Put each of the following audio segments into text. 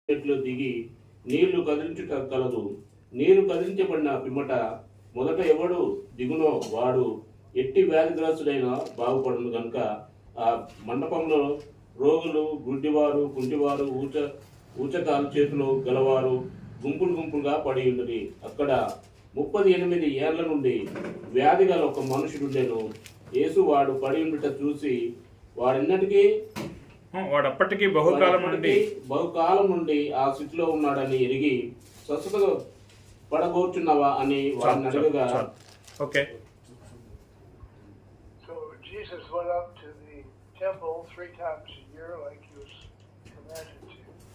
చెట్లు దిగి నీళ్లు కదిలించుట కలదు. నీరు కదిలించబడిన పిమ్మట మొదట ఎవడు దిగునో వాడు ఎట్టి వ్యాధిగ్రస్తుడైనా బాగుపడును కనుక ఆ మండపంలో రోగులు, గుడ్డివారు, కుంటివారు, ఊచకాలు చేతులు గలవారు గుంపులు గుంపులుగా పడి ఉన్నది. అక్కడ 38 ఏళ్ల నుండి వ్యాధి గల ఒక మనుషుడుండెను. యేసు వాడు పడి ఉండుట చూసి వాడప్పటికీ బహుకాలం నుండి ఆ స్థితిలో ఉన్నాడని ఎరిగి స్వస్థత పడగోర్చున్నావా అని వాడిని అడగగా, ఓకే,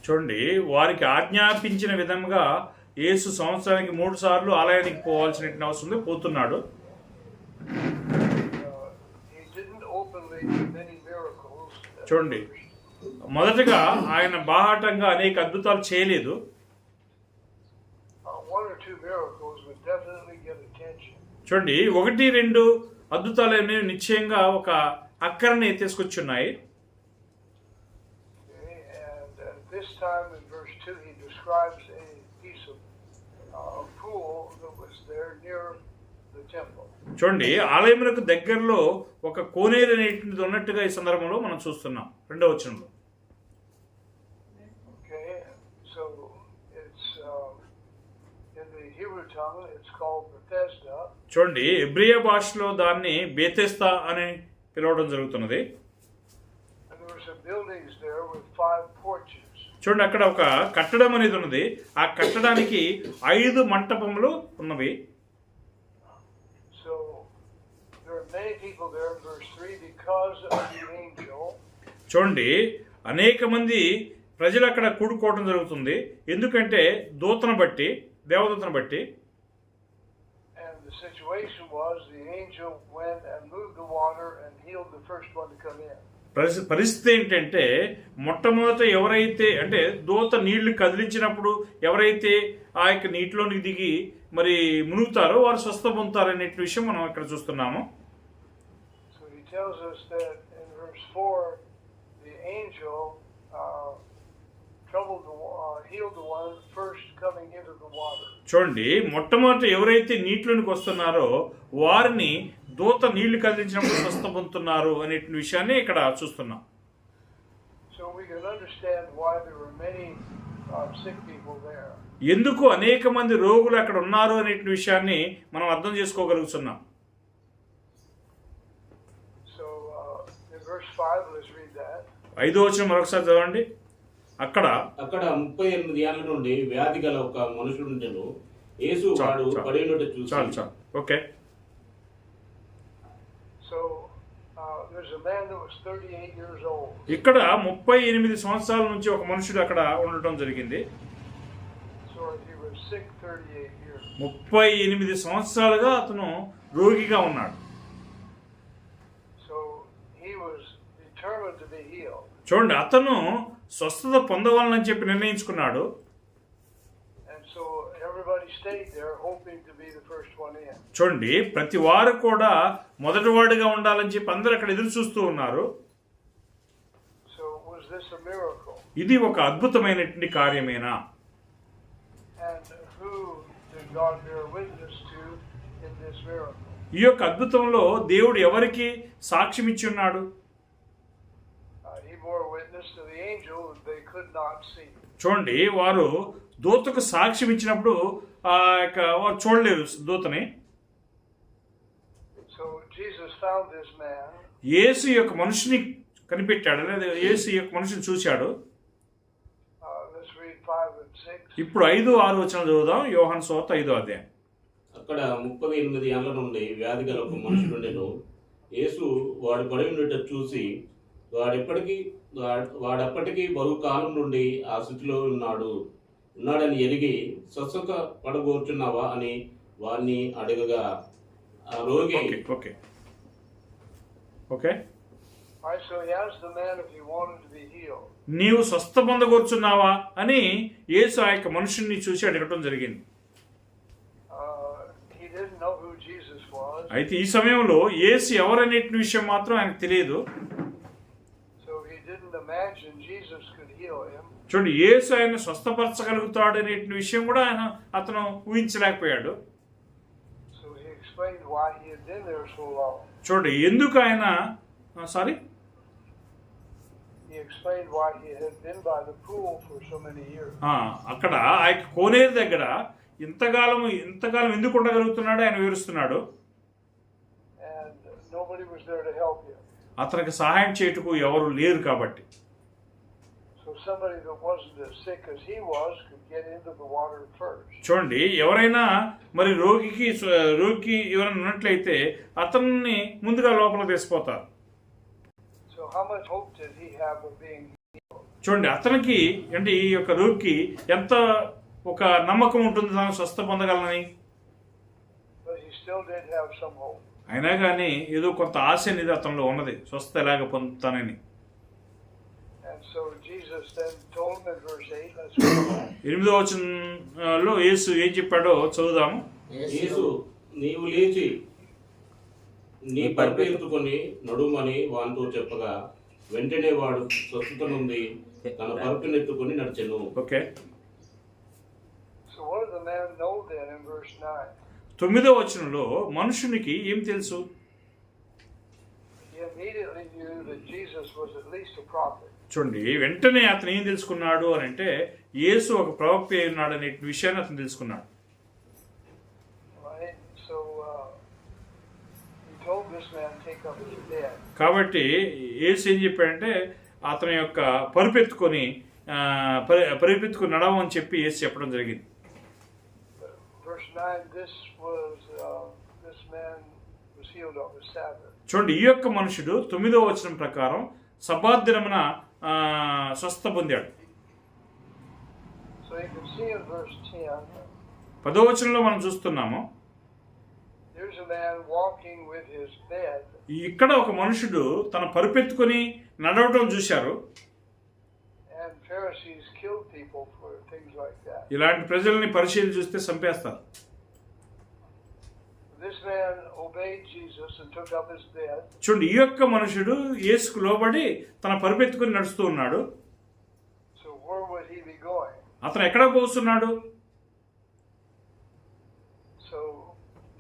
చూడండి, వారికి ఆజ్ఞాపించిన విధంగా యేసు సంవత్సరానికి 3 సార్లు ఆలయానికి పోవాల్సిన అవసరం ఉంది, పోతున్నాడు. చూడండి, మొదటగా ఆయన బాహాటంగా అనేక అద్భుతాలు చేయలేదు. చూడండి, 1-2 అద్భుతాలు అనేవి నిశ్చయంగా ఒక అక్కరని తీసుకొచ్చున్నాయి. చూడండి, ఆలయములకు దగ్గరలో ఒక కోనేరు అనేటువంటిది ఉన్నట్టుగా ఈ సందర్భంలో మనం చూస్తున్నాం 2వ వచనంలో. చూడండి, ఎబ్రియా భాషలో దాన్ని బేతెస్దా అని పిలవడం జరుగుతున్నది. చూడండి, అక్కడ ఒక కట్టడం అనేది ఉన్నది. ఆ కట్టడానికి 5 మంటపములు ఉన్నవి. చూడండి, అనేక మంది ప్రజలు అక్కడ కూడుకోవడం జరుగుతుంది. ఎందుకంటే దూతను బట్టి, దేవదూతను బట్టి. పరిస్థితి ఏంటంటే మొట్టమొదట ఎవరైతే అంటే దూత నీళ్లు కదిలించినప్పుడు ఎవరైతే ఆ యొక్క నీటిలోనికి దిగి మరి మునుగుతారో వారు స్వస్థ పొందుతారనే విషయం మనం ఇక్కడ చూస్తున్నాము. చూడండి, మొట్టమొదటి ఎవరైతే నీటిలోనికి వస్తున్నారో వారిని దూత నీళ్లు కదిలించినప్పుడు స్వస్థ పొందుతున్నారు అనే విషయాన్ని ఇక్కడ చూస్తున్నాం. ఎందుకు అనేక మంది రోగులు అక్కడ ఉన్నారు అనే విషయాన్ని మనం అర్థం చేసుకోగలుగుతున్నాం. 5వ వచనం మరొకసారి చదవండి. అక్కడ 38 ఏళ్ల నుండి వ్యాధి గల ఒక మనుషుడుండెను. యేసు వాడు పడి ఉండుట చూసి, ఓకే, ఇక్కడ 38 సంవత్సరాల నుంచి ఒక మనుషుడు అక్కడ ఉండటం జరిగింది. 38 సంవత్సరాలుగా అతను రోగిగా ఉన్నాడు. చూడండి, అతను స్వస్థత పొందవాలని చెప్పి నిర్ణయించుకున్నాడు. చూడండి, ప్రతి వారు కూడా మొదటివాడుగా ఉండాలని చెప్పి అందరూ అక్కడ ఎదురు చూస్తూ ఉన్నారు. ఇది ఒక అద్భుతమైనటువంటి కార్యమేనా? ఈ యొక్క అద్భుతంలో దేవుడు ఎవరికి సాక్ష్యం ఇచ్చి ఉన్నాడు? చూడండి, వారు దూతకు సాక్ష్యం ఇచ్చినప్పుడు వారు చూడలేరు దూతని. యేసు యొక్క మనుషుని కనిపెట్టాడు, లేదా యేసు యొక్క మనుషుని చూశాడు. ఇప్పుడు 5-6 వచనాలు చదువుదాం. యోహాను సువార్త 5వ అధ్యాయం. అక్కడ 38 ఏళ్ల నుండి వ్యాధి గల ఒక మనుషుడుండెను. యేసు వాడు పడి ఉండుట చూసి వాడప్పటికీ బహుకాలం నుండి ఆ స్థితిలో ఉన్నాడని ఎరిగి స్వస్థత పడగోర్చున్నావా అని వారిని అడగగా, ఆ రోగి నీవు స్వస్థ పొందగోర్చున్నావా అని యేసు ఆ యొక్క మనుషుని చూసి అడగటం జరిగింది. అయితే ఈ సమయంలో యేసు ఎవరనే విషయం మాత్రం ఆయనకు తెలియదు. చూడండి, యేసు ఆయన స్వస్థపరచగలుగుతాడు అనే విషయం కూడా అతను ఊహించలేకపోయాడు. So he explained why he had been there so long. చూడండి, ఎందుకు ఆయన He explained why he had been by the pool for so many years. అక్కడ ఆ కోనేరు దగ్గర ఇంతకాలం ఎందుకు ఉండగలుగుతున్నాడు ఆయన వివరిస్తున్నాడు. And nobody was there to help him. అతనికి సహాయం చేయుటకు ఎవరు లేరు కాబట్టి. So somebody that wasn't as sick as he was could get into the water first. చూడండి, ఎవరైనా మరి రోగికి ఎవరైనా ఉన్నట్లయితే అతన్ని ముందుగా లోపల తీసిపోతారు. So how much hope did he have of being healed? చూడండి, అతనికి అంటే ఈ యొక్క రోగికి ఎంత ఒక నమ్మకం ఉంటుంది తాను స్వస్థ పొందగలనని. But he still did have some hope. అయినా కానీ ఏదో కొంత ఆశ అనేది అతనిలో ఉన్నది, స్వస్థ ఎలాగ పొందుతానని. And so Jesus then told him in verse 8, let's read. 8వ వచనంలో యేసు ఏం చెప్పాడో చదువుదాము. యేసు, నీవు లేచి నీ పరుపు ఎత్తుకొని నడుమని వానితో చెప్పగా వెంటనే వాడు స్వస్థత నుండి తన పరుపునెత్తుకొని నడిచెను. Okay, So what did the man know then in verse 9? 9వ వచనంలో మనుషునికి ఏం తెలుసు? He immediately knew that Jesus was at least a prophet. చూడండి, వెంటనే అతను ఏం తెలుసుకున్నాడు అని అంటే యేసు ఒక ప్రవక్త అయి ఉన్నాడు అనే విషయాన్ని అతను తెలుసుకున్నాడు. Right? So he told this man to take up his bed. కాబట్టి యేసు ఏం చెప్పాడంటే అతని యొక్క పరిపెత్తుకొని నడవని చెప్పి యేసు చెప్పడం జరిగింది. Verse 9, this man was healed on the Sabbath. చూడండి, ఈ యొక్క మనుషుడు 9వ వచనం ప్రకారం సబ్బాత్ దినమున స్వస్థ పొందాడు. So you can see in verse 10, 10వ వచనంలో మనం చూస్తున్నాము, there's a man walking with his bed. ఇక్కడ ఒక మనుషుడు తన పరిపెత్తుకొని నడవడం చూశారు. And Pharisees killed people for things like that. ఇలాంటి ప్రజల్ని పరిశీలన చూస్తే చంపేస్తారు. This man obeyed Jesus and took up his bed. చూడండి, ఈ యొక్క మనుషుడు యేసుకు లోబడి తన పరిపెత్తుకొని నడుస్తూ ఉన్నాడు. So where would he be going? అతను ఎక్కడ పోతున్నాడు? So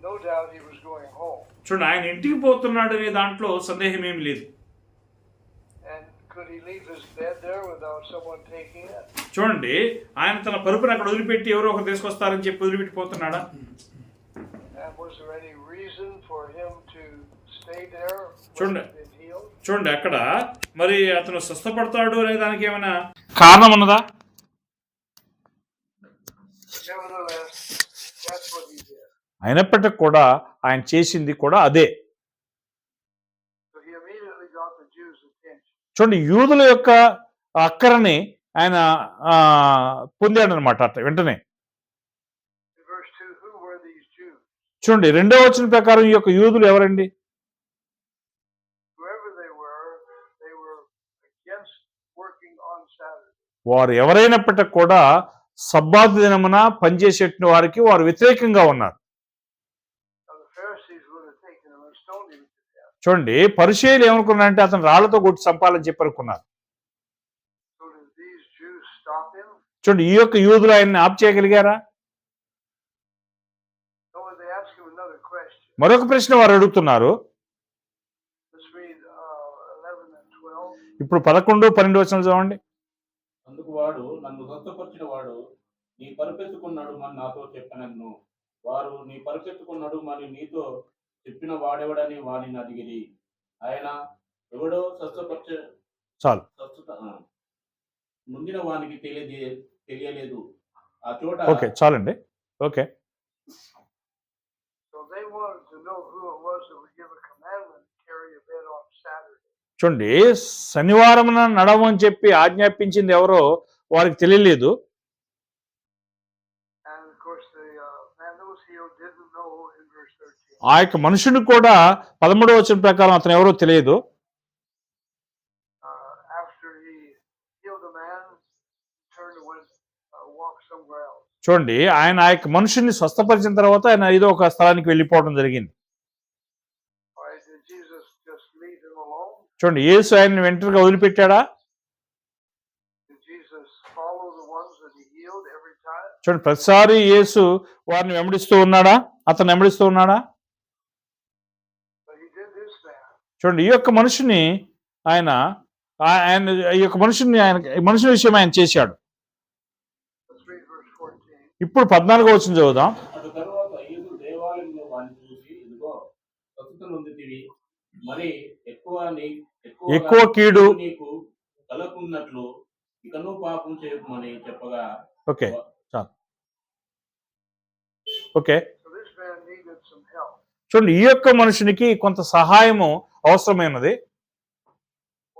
no doubt he was going home. చూడండి, ఆయన ఇంటికి పోతున్నాడు అనే దాంట్లో సందేహం ఏమి లేదు. And could he leave his bed there without someone taking it? చూడండి, ఆయన తన పరుపుని అక్కడ వదిలిపెట్టి ఎవరో ఒకరు తీసుకొస్తారని చెప్పి వదిలిపెట్టి పోతున్నాడా? And was there any reason for him to stay there Chunde. when he'd been healed? చూడండి, అక్కడ మరి అతను స్వస్థపడతాడు అనే దానికి ఏమైనా కారణం ఉన్నదా? Nevertheless, that's what he did. అయినప్పటికీ కూడా ఆయన చేసింది కూడా అదే. So he immediately got the Jews' attention. చూడండి, యూదుల యొక్క అక్కరని ఆయన పొందాడు అనమాట. వెంటనే In verse 2, who were these Jews? చూడండి, 2వ వచనం ప్రకారం ఈ యొక్క యూదులు ఎవరండి? Whoever they were against working on Saturday. వారు ఎవరైనప్పటికీ కూడా సబ్బాతు దినమున పనిచేసేటువంటి వారికి వారు వ్యతిరేకంగా ఉన్నారు. Now the Pharisees would have taken him and stoned him to death. చూడండి, పరిచయులు ఏమనుకున్నారంటే అతను రాళ్లతో కొట్టి చంపాలని చెప్పి అనుకున్నారు. So did these Jews stop him? చూడండి, ఈ యొక్క యూదులు ఆయన్ని ఆప్ చేయగలిగారా? No, they asked him another question. మరొక ప్రశ్న వారు అడుగుతున్నారు. Let's read 11 and 12. ఇప్పుడు 11, 12 వచనాలు చదవండి. అందుకు వాడు, నన్ను స్వస్థపరిచిన వాడు నీ పరుపెత్తుకున్నాడు అని నాతో చెప్పనన్ను. వారు నీ పరుపెత్తుకున్నాడు అని నీతో చెప్పిన వాడెవడని వారిని అడిగిరి. ఆయన ఎవడో చాలు. స్వస్థత ముందిన వానికి తెలియలేదు. ఆ చోట ఓకే, చాలండి. Okay, So they wanted to know who it was that would give a commandment to carry a bed on Saturday. చూడండి, శనివారం నడవని చెప్పి ఆజ్ఞాపించింది ఎవరో వారికి తెలియలేదు. And of course, the man that was healed didn't know in verse 13. ఆ యొక్క మనుషుని కూడా 13వ వచనం ప్రకారం అతను ఎవరో తెలియదు. After he healed the man, he turned and went walk somewhere else. చూడండి, ఆయన ఆ యొక్క మనుషుని స్వస్థపరిచిన తర్వాత ఆయన ఏదో ఒక స్థలానికి వెళ్ళిపోవడం జరిగింది. All right, did Jesus just leave him alone? చూడండి, యేసు ఆయన్ని వెంటనే వదిలిపెట్టాడా? Did Jesus follow that he healed every time? చూడండి, ప్రతిసారి యేసు వారిని వెంబడిస్తూ ఉన్నాడా? అతను వెంబడిస్తూ ఉన్నాడా? But he did this man. చూడండి, ఈ యొక్క మనిషిని ఆయన ఈ యొక్క మనుషుని విషయం ఆయన చేశాడు. Let's read verse 14. ఇప్పుడు 14వ వచనం చదువుదాం. అటు తరువాత యేసు దేవాలయంలో వారిని చూసి, ఇదిగో స్వస్థత నొందితివి, మరి ఎక్కువ కీడు నీకు కలకున్నట్లు ఇకను పాపం చేయమని చెప్పగా. ఓకే, చాలు. Okay, So this man needed some help. చూడండి, ఈ యొక్క మనుషునికి కొంత సహాయము అవసరమైనది.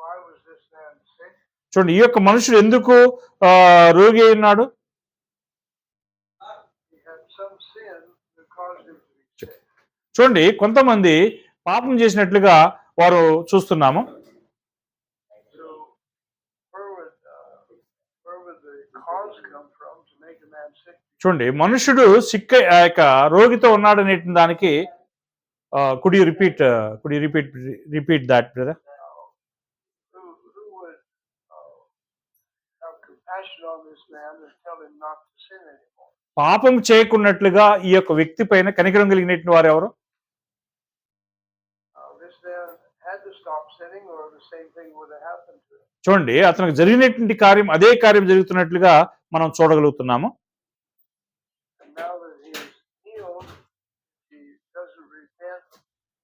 Why was this man sick? చూడండి, ఈ యొక్క మనుషుడు ఎందుకు రోగి అయి ఉన్నాడు? He had some sin that caused him to be sick. చూడండి, కొంతమంది పాపం చేసినట్లుగా వారు చూస్తున్నాము. So where would the cause come from to make a man sick? చూడండి, మనుషుడు ఆ యొక్క రోగితో ఉన్నాడు అనే దానికి could you repeat that brother? Who would have compassion on this man and tell him not to sin anymore? పాపం చేయకున్నట్లుగా ఈ యొక్క వ్యక్తి పైన కనికరం కలిగినటువంటి వారు ఎవరు? This man had to stop sinning or the same thing would have happened to him. చూడండి, అతనికి జరిగినటువంటి కార్యం అదే కార్యం జరుగుతున్నట్లుగా మనం చూడగలుగుతున్నాము. And now that he is healed, he doesn't repent,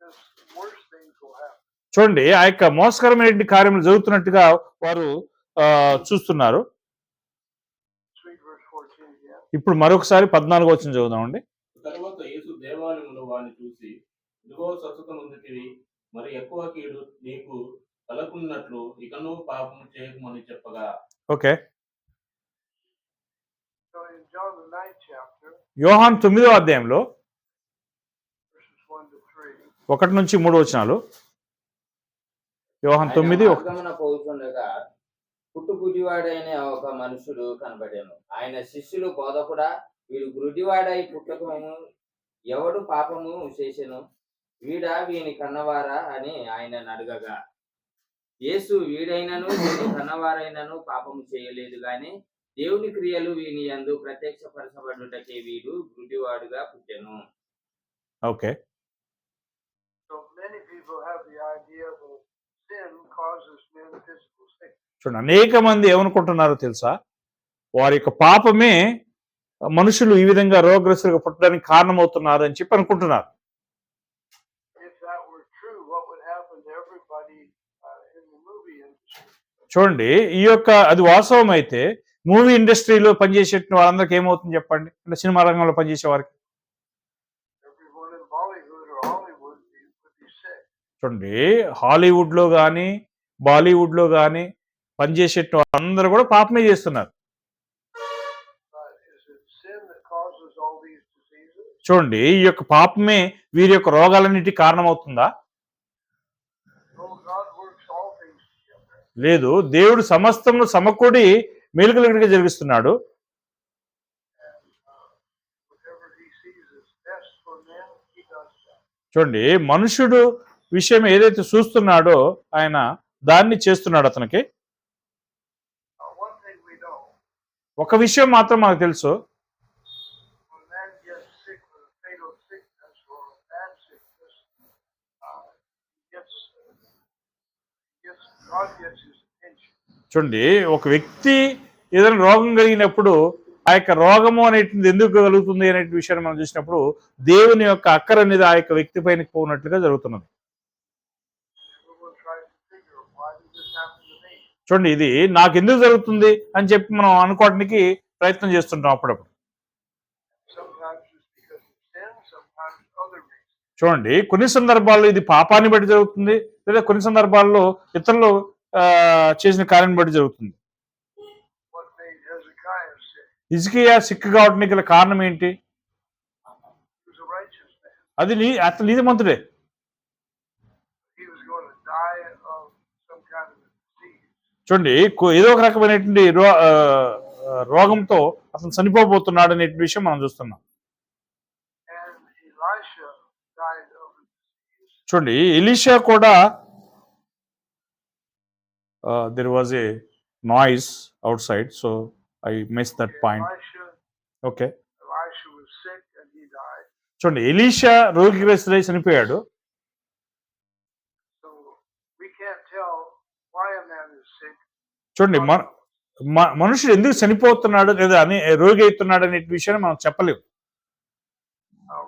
just worse things will happen. చూడండి, ఆ యొక్క మోసకరమైనటువంటి కార్యములు జరుగుతున్నట్టుగా వారు చూస్తున్నారు. Let's read verse 14 again. ఇప్పుడు మరొకసారి 14వ వచనం చదువుదామండి. తరువాత యేసు దేవాలయంలో వారిని చూసి, ఇదిగో స్వస్థత నొందితివి, మరి ఎక్కువ కీడు నీకు కలకున్నట్లు ఇకను పాపం చేయమని చెప్పగా. Okay, So in John the 9th chapter, యోహాను 9వ అధ్యాయంలో verses 1 to 3, 1 నుంచి 3 వచనాలు. యోహాను 9 మార్గమున పోవుచుండగా పుట్టు గుడ్డివాడైన ఒక మనుషుడు కనబడాను. ఆయన శిష్యులు, బోధకుడా, వీడు గుడ్డివాడై పుట్టకము ఎవడు పాపము చేసెను, వీడా వీని కన్నవారా అని ఆయన అడగగా, యేసు, వీడైనను వీని కన్నవారైనను పాపము చేయలేదు గాని దేవుని క్రియలు వీని యందు ప్రత్యక్షపరచబడుటకే వీడు గుడ్డివాడుగా పుట్టెను. Okay, so many people have the idea that sin causes men physical sickness. చూడండి, అనేక మంది ఏమనుకుంటున్నారో తెలుసా? వారి యొక్క పాపమే మనుషులు ఈ విధంగా రోగగ్రస్తులుగా పుట్టడానికి కారణమవుతున్నారు అని చెప్పి అనుకుంటున్నారు. If that were true, what would happen to everybody in the movie industry? చూడండి, ఈ యొక్క అది వాస్తవం అయితే మూవీ ఇండస్ట్రీలో పనిచేసే వాళ్ళందరికీ ఏమవుతుంది చెప్పండి? అంటే సినిమా రంగంలో పనిచేసే వారికి. Everyone in Bollywood or Hollywood would be sick. చూడండి, హాలీవుడ్లో కానీ బాలీవుడ్లో కానీ పనిచేసే అందరూ కూడా పాపమే చేస్తున్నారు. But is it sin that causes all these diseases? చూడండి, ఈ యొక్క పాపమే వీరి యొక్క రోగాలన్నిటి కారణమవుతుందా? No, God works all things together. లేదు, దేవుడు సమస్తమును సమకూడి మేలుకలుగా జరిగిస్తున్నాడు. Whatever he sees is best for men, he does that. చూడండి, మనుషుడు విషయం ఏదైతే చూస్తున్నాడో ఆయన దాన్ని చేస్తున్నాడు అతనికి. One thing we know, ఒక విషయం మాత్రం మనకు తెలుసు. when a man gets sick with a fatal sickness or a bad sickness, God gets his attention. చూడండి, ఒక వ్యక్తి ఏదైనా రోగం కలిగినప్పుడు ఆ యొక్క రోగము అనేటిది ఎందుకు కలుగుతుంది అనే విషయాన్ని మనం చూసినప్పుడు దేవుని యొక్క అక్కర అనేది ఆ యొక్క వ్యక్తి పైన పోనట్లుగా జరుగుతున్నది. Everyone tries to figure, why did this happen to me? చూడండి, ఇది నాకు ఎందుకు జరుగుతుంది అని చెప్పి మనం అనుకోవడానికి ప్రయత్నం చేస్తుంటాం అప్పుడప్పుడు. Sometimes it's because of sin, sometimes other reasons. చూడండి, కొన్ని సందర్భాల్లో ఇది పాపాన్ని బట్టి జరుగుతుంది, లేదా కొన్ని సందర్భాల్లో ఇతరులు చేసిన కార్యాన్ని బట్టి జరుగుతుంది. What made Hezekiah sick? హిజ్కియా సిక్ కావడానికి గల కారణం ఏంటి? He was a righteous man. అది అతను నీతిమంతుడే. He was going to die of some kind of a disease. చూడండి, ఏదో ఒక రకమైనటువంటి రోగంతో అతను చనిపోబోతున్నాడు అనే విషయం మనం చూస్తున్నాం. And Elisha died of a disease. చూడండి, ఎలీషా కూడా there was a noise out side, so I miss that point. Okay, Elisha was sick and he died. చూడండి, ఎలీషా రోగిగ్రస్తుడై చనిపోయాడు. So we can't tell why a man is sick. చూడండి, మనుషుడు ఎందుకు చనిపోతున్నాడు లేదా అని రోగి అవుతున్నాడు అనే విషయాన్ని మనం చెప్పలేము.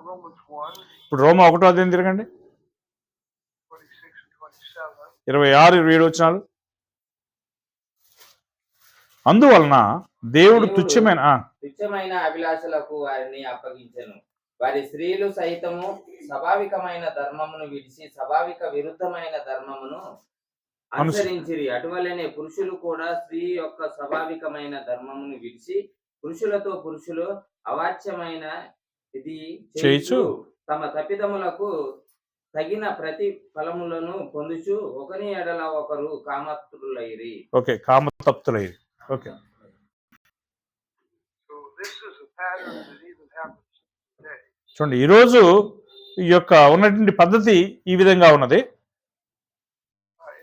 Romans 1, ఇప్పుడు రోమా 1వ అధ్యాయం తిరగండి, 26 and 27. 26-27 వచనాలు. అందువలన దేవుడు తుచ్చమైన అభిలాషలకు వారిని అప్పగించెను. వారి స్త్రీలు సైతము స్వాభావికమైన ధర్మమును విడిచి స్వాభావిక విరుద్ధమైన ధర్మమును అనుసరించిరి. అటువలనే పురుషులు కూడా స్త్రీ యొక్క స్వాభావికమైన ధర్మమును విడిచి పురుషులతో పురుషులు అవాచ్యమైన ఇది చేయుచు తమ తప్పిదములకు తగిన ప్రతి ఫలములను పొందుచు ఒకరి ఎడల ఒకరు కామతప్తులైరి. ఓకే, కామతప్తులైరి. Okay, So this is a pattern that even happens today. చూడండి, ఈరోజు ఈ యొక్క ఉన్నటువంటి పద్ధతి ఈ విధంగా ఉన్నది.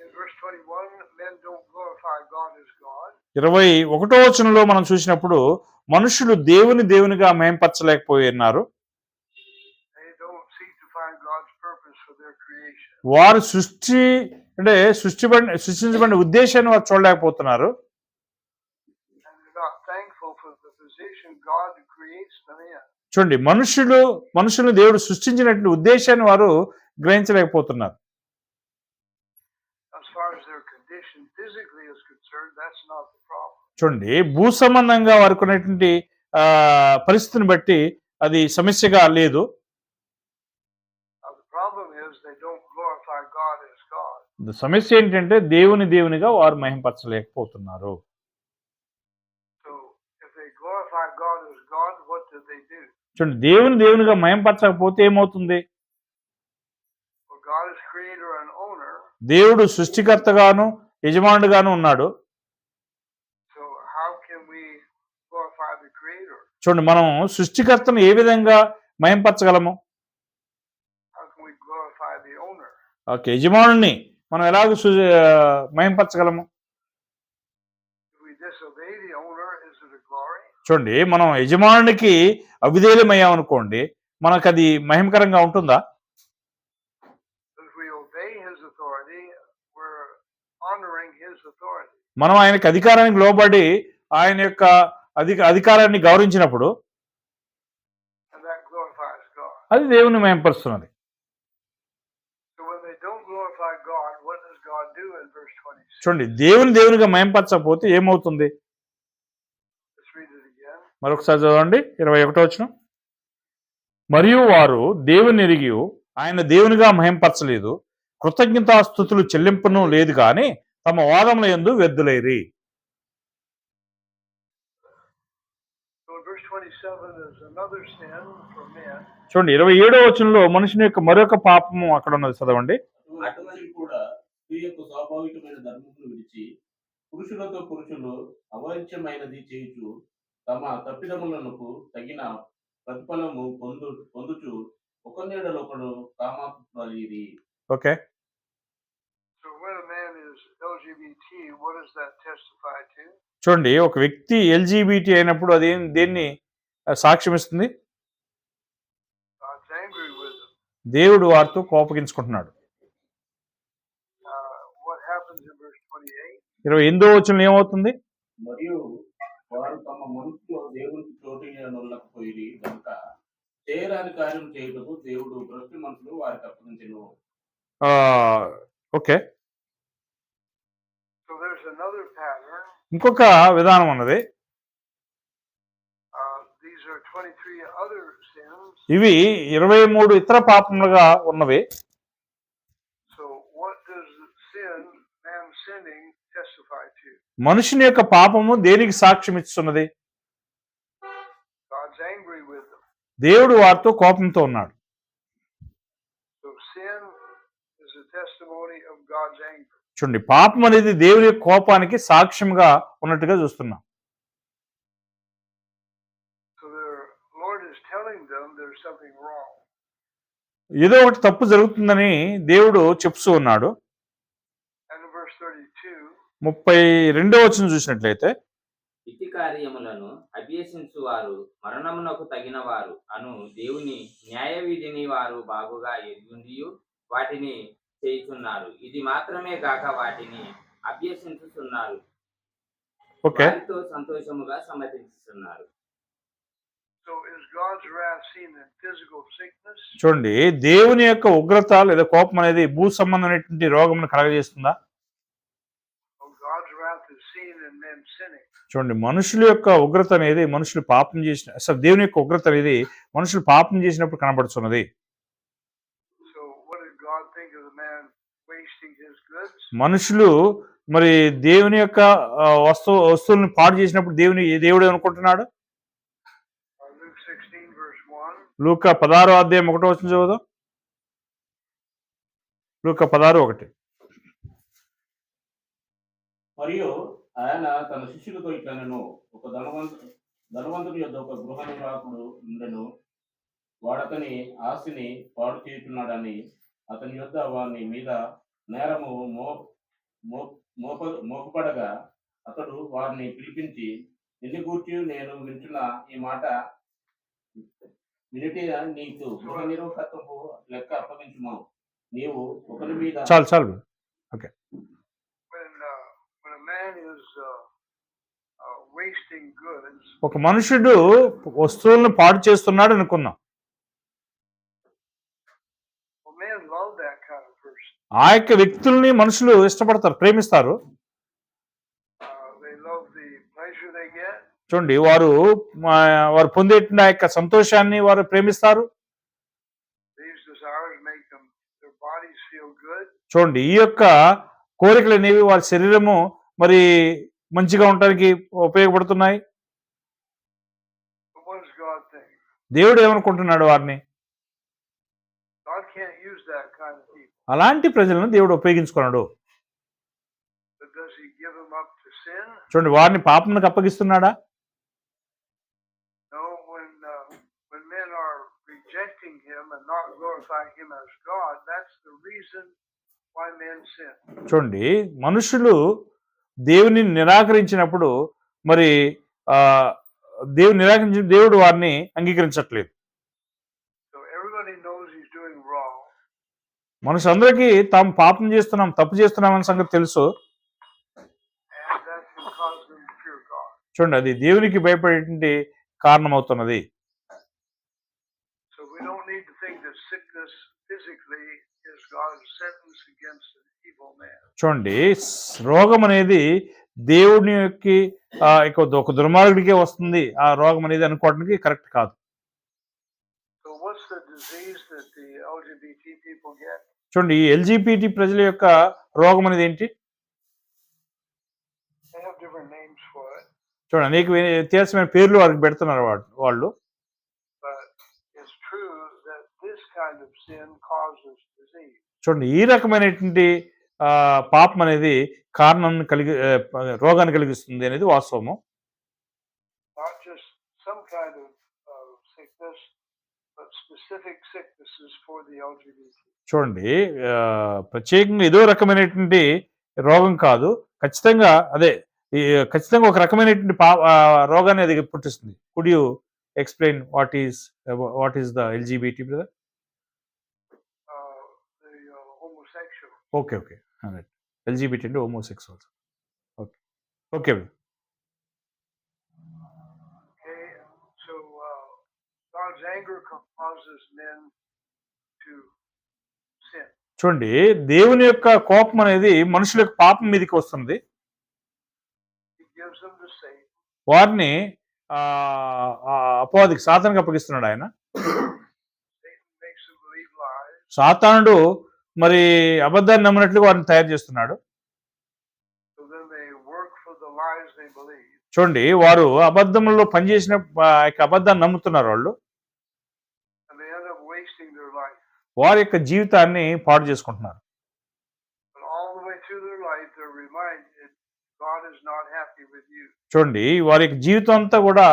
In verse 21, men don't glorify God as God. 21వ వచనంలో మనం చూసినప్పుడు మనుషులు దేవునిగా మహింపరచలేకపోతున్నారు. They don't seek to find God's purpose for their creation. వారు సృష్టించబడిన ఉద్దేశాన్ని వారు చూడలేకపోతున్నారు. And they're not thankful for the position God creates them in. చూడండి, మనుషులను దేవుడు సృష్టించినటువంటి ఉద్దేశాన్ని వారు గ్రహించలేకపోతున్నారు. As far as their condition physically is concerned, that's not the problem. చూడండి, భూ సంబంధంగా వారికి ఉన్నటువంటి పరిస్థితిని బట్టి అది సమస్యగా లేదు. The problem is they don't glorify God as God. సమస్య ఏంటంటే దేవునిగా వారు మహింపరచలేకపోతున్నారు. So if they glorify God as God, what do they do? చూడండి, దేవునిగా మహింపరచకపోతే ఏమవుతుంది? Well, God is creator and owner. దేవుడు సృష్టికర్తగాను యజమానుడుగాను ఉన్నాడు. So how can we glorify the creator? చూడండి, మనం సృష్టికర్తను ఏ విధంగా మహింపరచగలము? How can we glorify the owner? Okay, యజమానుని మనం ఎలాగ మహింపరచగలము? If we disobey the owner, is it a glory? చూడండి, మనం యజమానునికి అవిధేయులమయ్యామనుకోండి, మనకు అది మహిమకరంగా ఉంటుందా? If we obey his authority, we're honoring his authority. మనం ఆయనకి అధికారానికి లోబడి ఆయన యొక్క అధికారాన్ని గౌరవించినప్పుడు And that glorifies God. అది దేవుని మహింపరుస్తున్నది. So when they don't glorify God, what does God do in verse 26? చూడండి, దేవునిగా మహింపరచకపోతే ఏమవుతుంది? Let's read it again. మరొకసారి చదవండి, 21వ వచనం. మరియు వారు దేవుని ఎరిగి ఆయన దేవునిగా మహింపరచలేదు, కృతజ్ఞతాస్తుతులు చెల్లింపును లేదు గాని తమ వాదముల యందు వ్యర్థులైరి. So in verse 27 is another sin for men. చూడండి, 27వ వచనంలో మనుషుని యొక్క మరొక పాపము అక్కడ ఉన్నది, చదవండి. అటువంటి కూడా స్త్రీ యొక్క స్వాభావికమైన ధర్మమును విడిచి పురుషులతో పురుషులు అవాంఛమైనది చేయుచు తమ తప్పిదములకు తగిన ప్రతిఫలము పొందుచు ఒకరినొకడు కామాతులైరి. Okay, So when a man is LGBT, what does that testify to? చూడండి, ఒక వ్యక్తి ఎల్జీబీటీ అయినప్పుడు అది దేన్ని సాక్ష్యం ఇస్తుంది? God's angry with them. దేవుడు వారితో కోపగించుకుంటున్నాడు. What happens in verse 28? 28వ వచనంలో ఏమవుతుంది? మరియు వారు తమ మనసులో దేవునికి చోటినొల్లకపోయి కనుక చేయరాని కార్యం చేయుటకు దేవుడు భ్రష్టు మనసులు వారికి అప్పగించెను. Okay, So there's another pattern. ఇంకొక విధానం ఉన్నది. These are 23 other sins. ఇవి 23 ఇతర పాపములుగా ఉన్నవి. So what does sin, man sinning, testify to? మనుషుని యొక్క పాపము దేనికి సాక్ష్యం ఇస్తున్నది? God's angry with them. దేవుడు వారితో కోపంతో ఉన్నాడు. So sin is a testimony of God's anger. చూడండి, పాపం అనేది దేవుని యొక్క కోపానికి సాక్ష్యంగా ఉన్నట్టుగా చూస్తున్నాం. So their Lord is telling them there's something wrong. ఏదో ఒకటి తప్పు జరుగుతుందని దేవుడు చెప్తూ ఉన్నాడు. And in verse 32, 32వ వచనం చూసినట్లయితే ఇట్టి కార్యములను అభ్యసించు వారు మరణమునకు తగిన వారు అను దేవుని న్యాయ విధిని వారు బాగుగా ఎరుగుండియు వాటిని చేయుచున్నారు. ఇది మాత్రమే కాక వాటిని అభ్యసించుచున్నారు, ఓకే. వారితో సంతోషముగా సమ్మతిస్తున్నారు. So is God's wrath seen in physical sickness? చూడండి, దేవుని యొక్క ఉగ్రత లేదా కోపం అనేది భూ సంబంధమైనటువంటి రోగమును కలగజేస్తుందా? Or God's wrath is seen in them sinning? చూడండి, మనుషుల యొక్క ఉగ్రత అనేది మనుషులు పాపం చేసిన అసలు దేవుని యొక్క ఉగ్రత అనేది మనుషులు పాపం చేసినప్పుడు కనబడుతున్నది. So what did God think of the man wasting his goods? మనుషులు మరి దేవుని యొక్క వస్తువులను పాడు చేసినప్పుడు దేవుడు ఏమనుకుంటున్నాడు? Luke 16 verse 1. లూకా 16వ అధ్యాయం 1వ వచనం చదువుదాం. లూకా 16:1. మరియు ఆయన తన శిష్యులతో ఇట్లనెను, ఒక ధనవంతుడి యొద్ద ఒక గృహ నిర్వాహకుడు ఉండెను. వాడతని ఆస్తిని పాడు చేయుచున్నాడని అతని యొద్ద వాని మీద నేరము మోపడగా అతడు వారిని పిలిపించి, నిన్ను గూర్చి నేను వింటున్న ఈ మాట వినిటి నీకు గృహ నిర్వాహకత్వపు లెక్క అప్పగించుము. నీవు ఒకరి మీద చాలు. Okay. When a man is wasting goods, ఒక మనుషుడు వస్తువులను పాడు చేస్తున్నాడు అనుకున్నాం. well, men love that kind of person. ఆ యొక్క వ్యక్తుల్ని మనుషులు ఇష్టపడతారు, ప్రేమిస్తారు. They love the pleasure they get. చూడండి, వారు పొందేట ఆ యొక్క సంతోషాన్ని వారు ప్రేమిస్తారు. These desires make their bodies feel good. చూడండి, ఈ యొక్క కోరికలు అనేవి వారి శరీరము మరి మంచిగా ఉండడానికి ఉపయోగపడుతున్నాయి. But what does God think? దేవుడు ఏమనుకుంటున్నాడు వారిని? God can't use that kind of people. అలాంటి ప్రజలను దేవుడు ఉపయోగించుకున్నాడు. But does he give them up to sin? చూడండి, వారిని పాపమునకు అప్పగిస్తున్నాడా? No, when men are rejecting him and not glorifying him as God, that's the reason why men sin. చూడండి, మనుషులు దేవుని నిరాకరించినప్పుడు మరి దేవుడు వారిని అంగీకరించట్లేదు. So everybody knows he's doing wrong. మనుషులందరికీ తాము పాపం చేస్తున్నాం, తప్పు చేస్తున్నామని సంగతి తెలుసు. And that can cause them to fear God. చూడండి, అది దేవునికి భయపడేటువంటి కారణమవుతున్నది. So we don't need to think that sickness physically is God's sentence against an evil man. చూడండి, రోగం అనేది దేవుని యొక్క ఒక దుర్మార్గుడికే వస్తుంది ఆ రోగం అనేది అనుకోవడానికి కరెక్ట్ కాదు. So what's the disease that the LGBT people get? చూడండి, ఈ ఎల్జిబిటి ప్రజల యొక్క రోగం అనేది ఏంటి? They have different names for it. చూడండి, అనేక వ్యత్యాసమైన పేర్లు వారికి పెడుతున్నారు వాళ్ళు. But it's true that this kind of sin causes disease. చూడండి, ఈ రకమైనటువంటి పాపం అనేది రోగాన్ని కలిగిస్తుంది అనేది వాస్తవము. Not just some kind of sickness, but specific sicknesses for the LGBT. చూడండి, ప్రత్యేకంగా ఏదో రకమైనటువంటి రోగం కాదు, ఖచ్చితంగా ఒక రకమైనటువంటి రోగాన్ని అది పుట్టిస్తుంది. Could you explain what is the LGBT brother? The homosexual. Okay. LGBT అంటే homosexuals. Okay. Okay, so God's anger causes men to sin. చూడండి, దేవుని యొక్క కోపం అనేది మనుషుల యొక్క పాపం మీదకి వస్తుంది. He gives them to Satan. వారిని అపవాదికి, సాతానుకి అప్పగిస్తున్నాడు ఆయన. Satan makes them believe lies. సాతానుడు మరి అబద్ధాన్ని నమ్మినట్లుగా వారిని తయారు చేస్తున్నాడు. So then they work for the lies they believe. చూడండి, వారు అబద్ధంలో పనిచేసిన అబద్ధాన్ని నమ్ముతున్నారు వాళ్ళు. And they end up wasting their life. వారి యొక్క జీవితాన్ని పాడు చేసుకుంటున్నారు. But all the way through their life, they're reminded God is not happy with you. చూడండి, వారి యొక్క జీవితం అంతా కూడా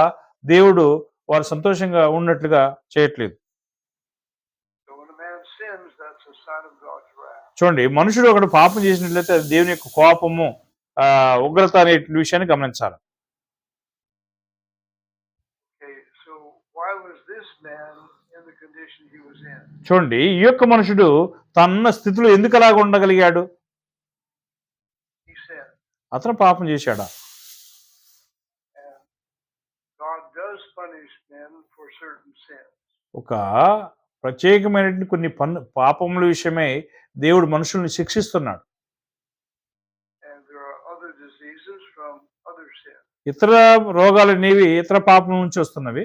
దేవుడు వారు సంతోషంగా ఉన్నట్లుగా చేయట్లేదు. So when a man sins, that's a sign of God's wrath. చూడండి, మనుషుడు ఒకడు పాపం చేసినట్లయితే అది దేవుని యొక్క కోపము, ఉగ్రత అనే విషయాన్ని గమనించాలి. Okay, so why was this man in the condition he was in? చూడండి, ఈ యొక్క మనుషుడు తన స్థితిలో ఎందుకు అలాగ ఉండగలిగాడు? He sinned. అతను పాపం చేశాడా? And God does punish men for certain sins. ఒక ప్రత్యేకమైనటువంటి కొన్ని పాపముల విషయమై దేవుడు మనుషుల్ని శిక్షిస్తున్నాడు. And there are other diseases from other sins. ఇతర రోగాలు అనేవి ఇతర పాపం నుంచి వస్తున్నవి.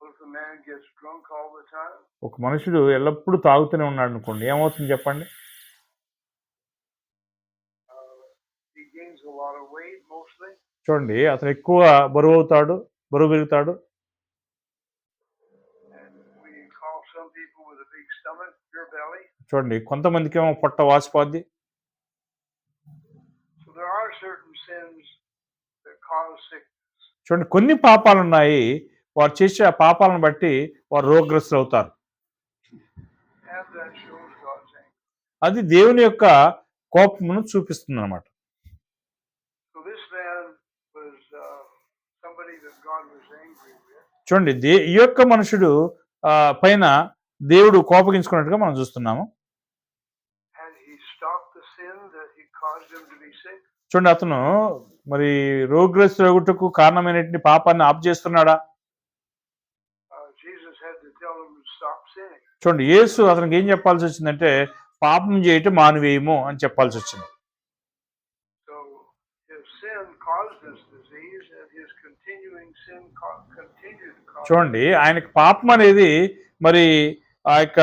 If a man gets drunk all the time, ఒక మనుషుడు ఎల్లప్పుడూ తాగుతూనే ఉన్నాడు అనుకోండి, ఏమవుతుంది చెప్పండి? he gains a lot of weight mostly. చూడండి, అతను ఎక్కువ బరువు పెరుగుతాడు. And we call some people with a big stomach beer belly. చూడండి, కొంతమందికి ఏమో పొట్ట వాసిపోద్ది. So there are certain sins that cause sickness. చూడండి, కొన్ని పాపాలు ఉన్నాయి, వారు చేసే ఆ పాపాలను బట్టి వారు రోగగ్రస్తులు అవుతారు. And that shows God's anger. అది దేవుని యొక్క కోపమును చూపిస్తుంది అన్నమాట. So this man was somebody that God was angry with. చూడండి, ఈ యొక్క మనుషుడు పైన దేవుడు కోపగించుకున్నట్టుగా మనం చూస్తున్నాము. Had he stopped the sin that he caused him to be sick? చూడండి, అతను మరి రోగగ్రస్తులకు కారణమైనటువంటి పాపాన్ని ఆపు చేస్తున్నాడా? Jesus had to tell him to stop sinning. చూడండి, యేసు అతనికి ఏం చెప్పాల్సి వచ్చిందంటే పాపం చేయటం మానివేయము అని చెప్పాల్సి వచ్చింది. So his sin caused this disease, and his continuing sin continued to cause. చూడండి, ఆయనకి పాపం అనేది మరి ఆ యొక్క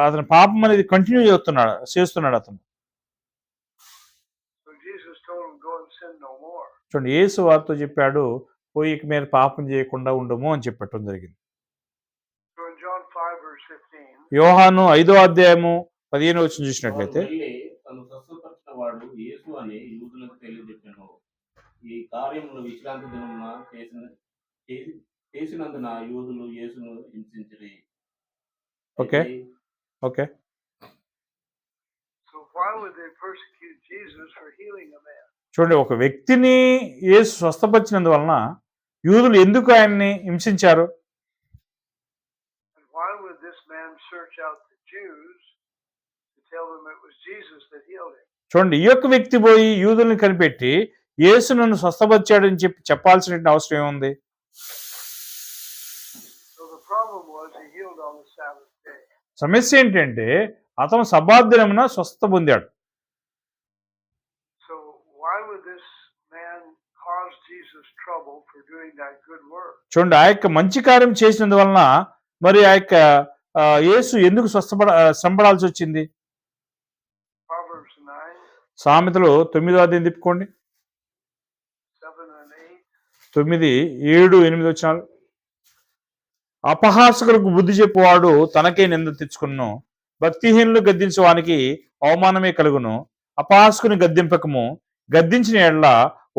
అతని పాపం అనేది కంటిన్యూ చేస్తున్నాడు అతను. So Jesus told him, "Go and sin no more." చూడండి, యేసు వారితో చెప్పాడు, పోయి ఇక మీరు పాపం చేయకుండా ఉండము అని చెప్పటం జరిగింది. So in John 5 verse 15, యోహాను 5:15 చూసినట్లయితే, వారు వెళ్ళి తను స్వస్థపరిచిన వాడు యేసు అని యూదులకు తెలియజెప్పాను. ఈ కార్యములు విశ్రాంతి దినమున చేసినందున యూదులు యేసును హింసించిరి. Okay. Okay. so why would they persecute Jesus for healing a man? చూడండి, ఒక వ్యక్తిని యేసు స్వస్థపరిచినందువలన యూదులు ఎందుకు ఆయన్ని హింసించారు? And why would this man search out the Jews to tell them it was Jesus that healed him? చూడండి, ఈ యొక్క వ్యక్తి పోయి యూదుల్ని కనిపెట్టి యేసు నన్ను స్వస్థపరిచాడని చెప్పాల్సిన అవసరం ఏముంది? So the problem was he healed on the Sabbath day. సమస్య ఏంటంటే అతను సబ్బాత్ దినమున స్వస్థత పొందాడు. So why would this man cause Jesus trouble for doing that good work? చూడండి, ఆ యొక్క మంచి కార్యం చేసినందువలన మరి ఆ యొక్క యేసు ఎందుకు శ్రమపడాల్సి వచ్చింది? Proverbs 9, సామెతలు 9 తిప్పుకోండి. 7 and 8. 9, 7, 8 వచనాలు. అపహాసకులకు బుద్ధి చెప్పువాడు తనకే నింద తెచ్చుకును, భక్తిహీనులు గద్దించువానికి అవమానమే కలుగును. అపహాసకుని గద్దింపకము, గద్దించిన ఎడల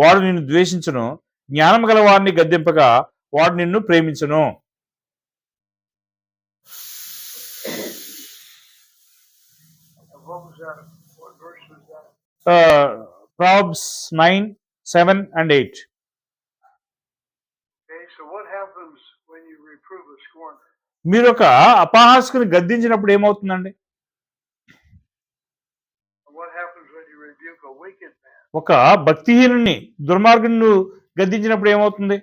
వాడు నిన్ను ద్వేషించును, జ్ఞానం గల వారిని గద్దింపగా వాడు నిన్ను ప్రేమించును. What was that? What verse was that? Proverbs 9, 7 and 8. Okay, so what happens when you reprove a scorner? మీరు ఒక అపహాసకుని గద్దించినప్పుడు ఏమవుతుందండి? What happens when you rebuke a wicked man? ఒక భక్తిహీనుని, దుర్మార్గుని గద్దించినప్పుడు ఏమవుతుంది?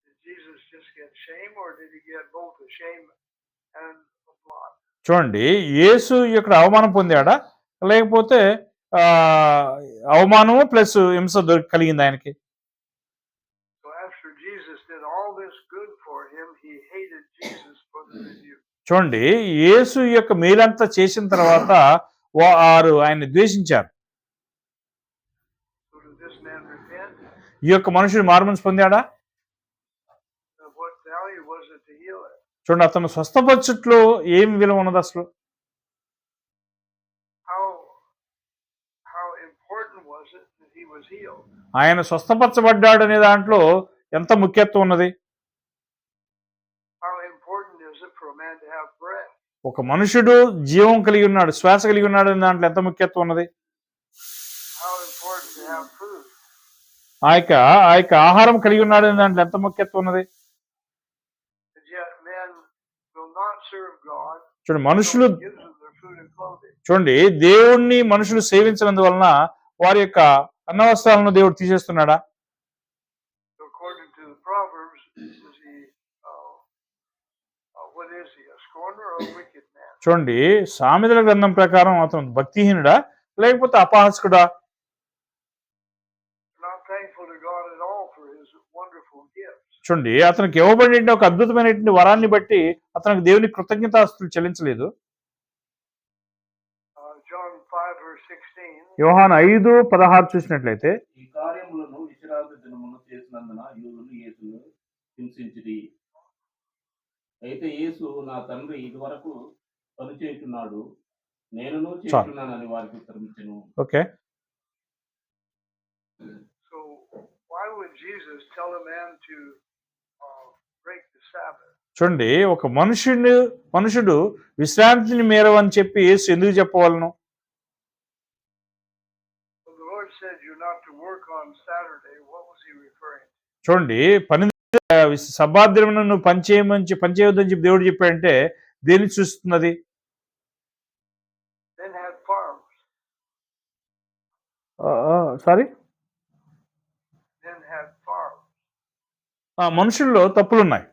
Did Jesus just get shame, or did he get both the shame and the blood? చూడండి, యేసు ఇక్కడ అవమానం పొందాడా, లేకపోతే అవమానము ప్లస్ హింస కలిగింది ఆయనకి? So after Jesus did all this good for him, he hated Jesus for the rebuke. చూడండి, యేసు యొక్క మేలంతా చేసిన తర్వాత వారు ఆయన్ని ద్వేషించారు. So did this man repent? ఈ యొక్క మనుషుడు మారుమనసు పొందాడా? Of what value was it to heal him? చూడండి, అతను స్వస్థపరచుట్లో ఏమి విలువ ఉన్నది అసలు? How important was it that he was healed? ఆయన స్వస్థపరచబడ్డాడు అనే దాంట్లో ఎంత ముఖ్యత్వం ఉన్నది? How important is it for a man to have breath? ఒక మనుషుడు జీవం కలిగి ఉన్నాడు, శ్వాస కలిగి ఉన్నాడు అనే దాంట్లో ఎంత ముఖ్యత్వం ఉన్నది? How important to have food? ఆ యొక్క ఆహారం కలిగి ఉన్నాడు అనే దాంట్లో ఎంత ముఖ్యత్వం ఉన్నది? And yet men will not serve God చూడండి, until మనుషులు He gives them their food and clothing. చూడండి, దేవుణ్ణి మనుషులు సేవించినందువలన వారి యొక్క అన్నవస్త్రాలను దేవుడు తీసేస్తున్నాడా? So according to the Proverbs, is he, what is he, a scorner or a wicked man? చూడండి, సామెతల గ్రంథం ప్రకారం అతను భక్తిహీనుడా లేకపోతే అపహాసకుడా? Not thankful to God at all for his wonderful gifts. చూడండి, అతనికి ఇవ్వబడిన ఒక అద్భుతమైనటువంటి వరాన్ని బట్టి అతనికి దేవుని కృతజ్ఞతాస్తుతులు చెల్లించలేదు. John 5 verse 16. యోహాను 5:16 చూసినట్లయితే, ఈ కార్యములను విశ్రాంతి దినమున చేసినందున యూదులు యేసును హింసించిరి. అయితే యేసు నా తండ్రి ఇదివరకు పని చేయుచున్నాడు, నేనును చేస్తున్నానని వారికి ఉత్తరమిచ్చెను. Okay, So why would Jesus tell a man to break the Sabbath? చూడండి, ఒక మనుషుడు విశ్రాంతిని మేరవని చెప్పి యేసు ఎందుకు చెప్పవలను? When the Lord said you're not to work on Saturday, what was he referring to? చూడండి, సబ్బాత్ దినమున నువ్వు పనిచేయొద్దని చెప్పి దేవుడు చెప్పాడంటే దేన్ని చూస్తున్నది? Men had farms. Sorry, Men had farms. మనుషుల్లో తప్పులున్నాయి.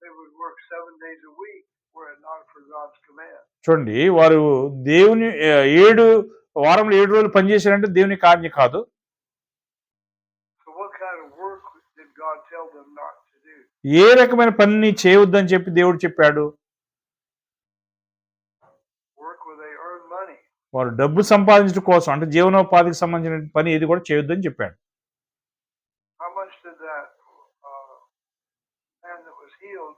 They would work 7 days a week were it not for God's command. చూడండి, వారు దేవుని వారంలో 7 రోజులు పనిచేశారంటే దేవుని ఆజ్ఞ కాదు. So what kind of work did God tell them not to do? ఏ రకమైన పనిని చేయవద్దని చెప్పి దేవుడు చెప్పాడు? Work where they earn money. వారు డబ్బు సంపాదించడం కోసం, అంటే జీవనోపాధికి సంబంధించిన పని ఏది కూడా చేయొద్దని చెప్పాడు. How much did that man that was healed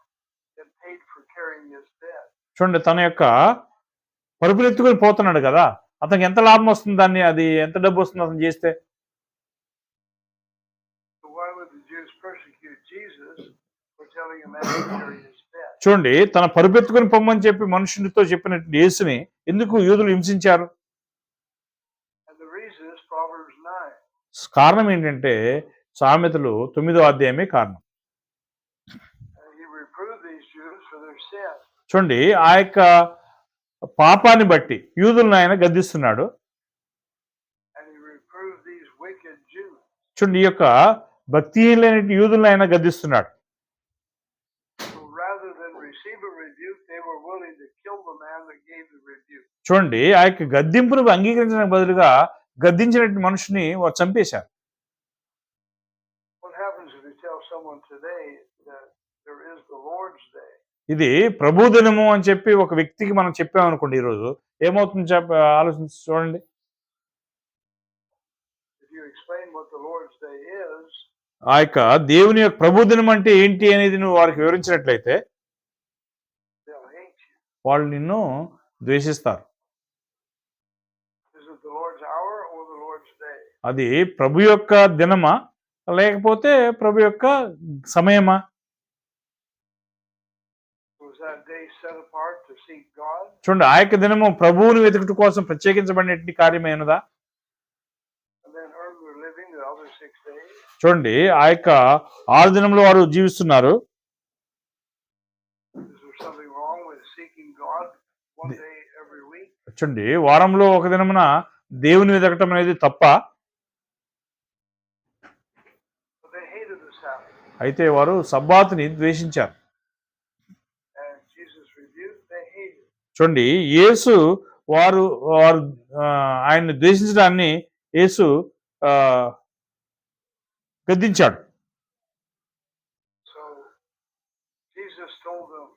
get paid for carrying his bed? చూడండి, తన యొక్క పరుపులు ఎత్తుకొని పోతున్నాడు కదా, అతనికి ఎంత లాభం వస్తుంది? దాన్ని అది ఎంత డబ్బు వస్తుంది అతను చేస్తే? So why would the Jews persecute Jesus for telling a man to carry his bed? చూడండి, తన పరుపు ఎత్తుకొని పొమ్మని చెప్పి మనుషునితో చెప్పినట్టు యేసుని ఎందుకు యూదులు హింసించారు? And the reason is Proverbs 9. కారణం ఏంటంటే సామెతలు 9వ అధ్యాయమే కారణం. He reproved these Jews for their sin. చూడండి, ఆ యొక్క పాపాన్ని బట్టి యూదులను ఆయన గద్దిస్తున్నాడు. And he reproved these wicked Jews. చూడండి, ఈ యొక్క భక్తిహీనులైన యూదులను ఆయన గద్దిస్తున్నాడు. So rather than receive a rebuke, they were willing to kill the man that gave the rebuke. చూడండి, ఆ యొక్క గద్దింపును అంగీకరించడానికి బదులుగా గద్దించినటువంటి మనుషుని వారు చంపేశారు. What happens if you tell someone today that there is the Lord's Day? ఇది ప్రభు దినము అని చెప్పి ఒక వ్యక్తికి మనం చెప్పామనుకోండి, ఈరోజు ఏమవుతుంది ఆలోచించి చూడండి. If you explain what the Lord's Day is, ఆ యొక్క దేవుని యొక్క ప్రభు దినం అంటే ఏంటి అనేది నువ్వు వారికి వివరించినట్లయితే they'll hate you. వాళ్ళు నిన్ను ద్వేషిస్తారు. Is it the Lord's hour or the Lord's day? అది ప్రభు యొక్క దినమా లేకపోతే ప్రభు యొక్క సమయమా? Was that day set apart to seek God? చూడండి, ఆ యొక్క దినము ప్రభువుని వెతుకుట కోసం ప్రత్యేకించబడినటువంటి కార్యమైనదా? And then earn their living the other 6 days? చూడండి, ఆ యొక్క 6 దినంలో వారు జీవిస్తున్నారు. Is there something wrong with seeking God one day every week? చూడండి, వారంలో ఒక దినమున దేవుని వెతకటం అనేది తప్ప? But they hated the Sabbath. అయితే వారు సబ్బాతుని ద్వేషించారు. And Jesus rebuked, they hated. చూడండి, యేసు వారు ఆయన్ని ద్వేషించడాన్ని యేసు గద్దించాడు. So Jesus told them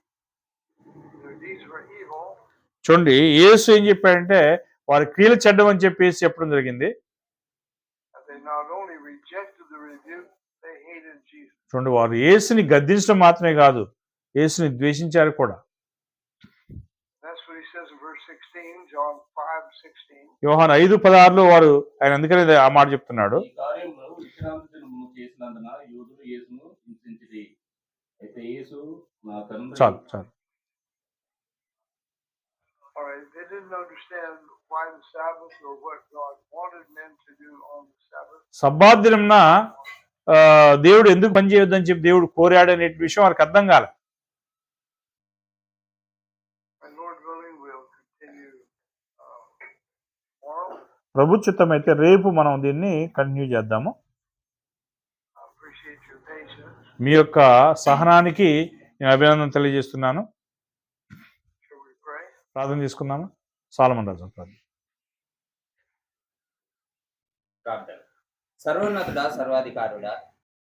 their deeds were evil. చూడండి, యేసు ఏం చెప్పాడంటే వారి క్రియలు చెడ్డం అని చెప్పేసి చెప్పడం జరిగింది. And they not only rejected the rebuke, they hated Jesus. చూడండి, వారు యేసుని గద్దించడం మాత్రమే కాదు, యేసుని ద్వేషించారు కూడా. That's what he says in verse 16, John 5:16. యోహాను 5:16 వారు ఆయన అందుకనే ఆ మాట చెప్తున్నాడు. ఈ కార్యములు విశ్రాంతి దినమున చేసినందున యూదులు యేసును హింసించిరి. అయితే యేసు నా తండ్రి చాలు. All right, they didn't understand why the Sabbath or what God wanted men to do on the Sabbath. Sabbath దినంన దేవుడు ఎందుకు పని చేయొద్దని చెప్పి దేవుడు కోరాడు అనే విషయం వారికి అర్థం కాలే. And Lord willing, we'll continue tomorrow. ప్రభు చిత్తం అయితే రేపు మనం దీన్ని కంటిన్యూ చేద్దాము. I appreciate your patience. మీ యొక్క సహనానికి నేను అభినందన తెలియజేస్తున్నాను. Shall we pray? ప్రార్థన చేసుకుందాము. సాలమన్ రాజు ప్రార్థన. ప్రార్థన. సర్వోన్నతుడా, సర్వాధికారుడా,